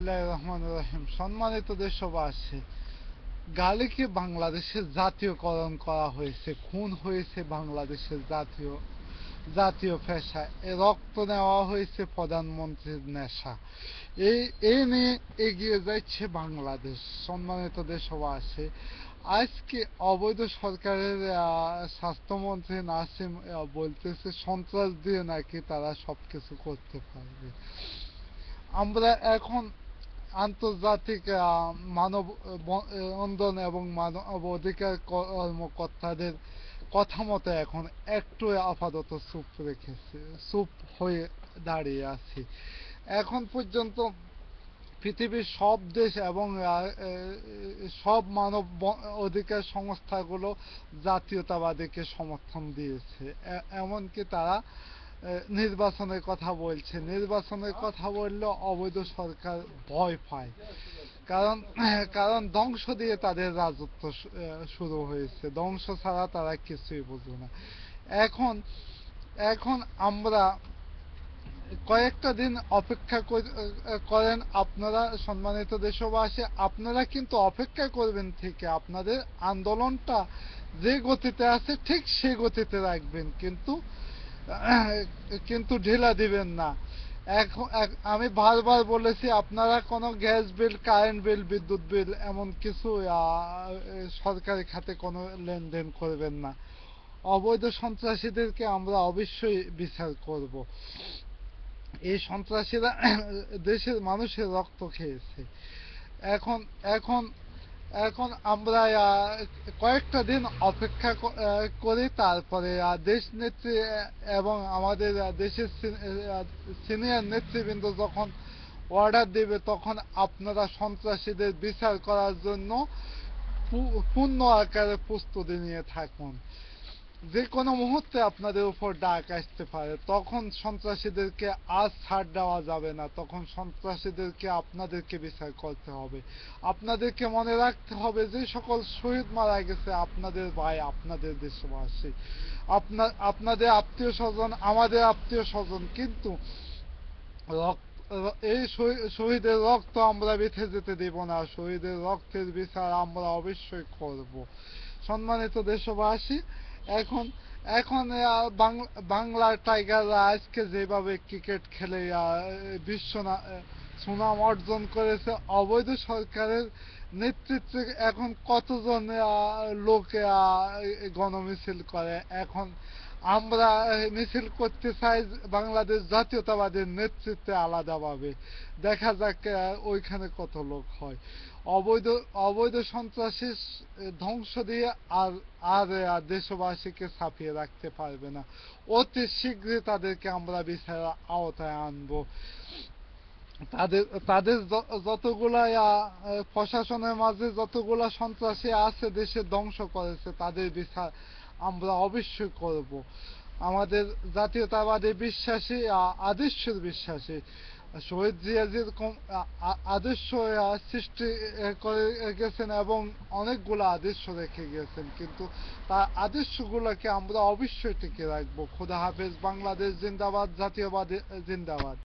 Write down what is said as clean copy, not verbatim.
বিসমিল্লাহির রহমানির রহিম। সম্মানিত দেশবাসী, গালিকে বাংলাদেশের জাতীয়করণ করা হয়েছে, খুন হয়েছে বাংলাদেশের জাতীয় জাতীয় পেশা, রক্ত নেওয়া হয়েছে প্রধানমন্ত্রীর নেশা। এই এই নিয়ে এগিয়ে যাচ্ছে বাংলাদেশ। সম্মানিত দেশবাসী, আজকে অবৈধ সরকারের স্বাস্থ্যমন্ত্রী নাসিম বলতেছে সন্ত্রাস দিয়ে নাকি তারা সবকিছু করতে পারবে। আমরা এখন আন্তর্জাতিক মানব বন্ধন এবং মানব অধিকার কর্মকর্তাদের কথা মতো এখন একটু আপাতত চুপ হয়ে দাঁড়িয়ে আছি। এখন পর্যন্ত পৃথিবীর সব দেশ এবং সব মানব অধিকার সংস্থাগুলো জাতীয়তাবাদীকে সমর্থন দিয়েছে। এমনকি তারা নির্বাচনের কথা বলছে। নির্বাচনের কথা বললেও অবৈধ সরকার ভয় পায়। কারণ কারণ ধ্বংস দিয়ে তাদের রাজত্ব শুরু হয়েছে। ধ্বংস ছাড়া তারা কিছুই বোঝে না। এখন এখন আমরা কয়েকটা দিন অপেক্ষা করেন আপনারা। সম্মানিত দেশবাসী, আপনারা কিন্তু অপেক্ষা করবেন থেকে আপনাদের আন্দোলনটা যে গতিতে আছে ঠিক সেই গতিতে রাখবেন, কিন্তু ঢিলা দিবেন না। এখন আমি বারবার বলেছি, আপনারা কোনো গ্যাস বিল, কারেন্ট বিল, বিদ্যুৎ বিল এমন কিছু সরকারি খাতে কোনো লেনদেন করবেন না। অবৈধ সন্ত্রাসীদেরকে আমরা অবশ্যই বিচার করব। এই সন্ত্রাসীরা দেশের মানুষের রক্ত খেয়েছে। এখন এখন এখন আমরা কয়েকটা দিন অপেক্ষা করি, তারপরে দেশ নেত্রী এবং আমাদের দেশের সিনিয়র নেতৃবৃন্দ যখন অর্ডার দেবে, তখন আপনারা সন্ত্রাসীদের বিচার করার জন্য পূর্ণ আকারে প্রস্তুতি নিয়ে থাকুন। যে কোনো মুহূর্তে আপনাদের উপর ডাক আসতে পারে। তখন সন্ত্রাসীদেরকে আজ ছাড় দেওয়া যাবে না। তখন সন্ত্রাসীদেরকে আপনাদেরকে বিচার করতে হবে। আপনাদেরকে মনে রাখতে হবে যে সকল শহীদ মারা গেছে আপনাদের ভাই, আপনাদের দেশবাসী, আপনাদের আত্মীয় স্বজন, আমাদের আত্মীয় স্বজন। কিন্তু এই শহীদের রক্ত আমরা বেঁচে যেতে দেব না। শহীদের রক্তের বিচার আমরা অবশ্যই করব। সম্মানিত দেশবাসী, এখন এখন বাংলার টাইগাররা আজকে যেভাবে ক্রিকেট খেলে বিশ্ব সুনাম অর্জন করেছে, অবৈধ সরকারের নেতৃত্বে এখন কতজন লোক গণমিছিল করে। এখন আমরা মিছিল করতে চাই বাংলাদেশ জাতীয়তাবাদের নেতৃত্বে আলাদাভাবে। দেখা যাক ওইখানে কত লোক হয়। অবৈধ অবৈধ সন্ত্রাসী ধ্বংস দিয়ে আর আর দেশবাসীকে ছাপিয়ে রাখতে পারবে না। অতি শীঘ্রই তাদেরকে আমরা বিচারের আওতায় আনবো। তাদের তাদের যতগুলা প্রশাসনের মাঝে যতগুলা সন্ত্রাসী আছে দেশে ধ্বংস করেছে, তাদের বিচার আমরা অবশ্যই করব। আমাদের জাতীয়তাবাদী বিশ্বাসী, আদর্শের বিশ্বাসী শহীদ জিয়া যেরকম আদর্শ সৃষ্টি করে গেছেন এবং অনেকগুলো আদর্শ রেখে গেছেন, কিন্তু তার আদর্শগুলোকে আমরা অবশ্যই টিকে রাখবো। খোদা হাফেজ। বাংলাদেশ জিন্দাবাদ। জাতীয়বাদী জিন্দাবাদ।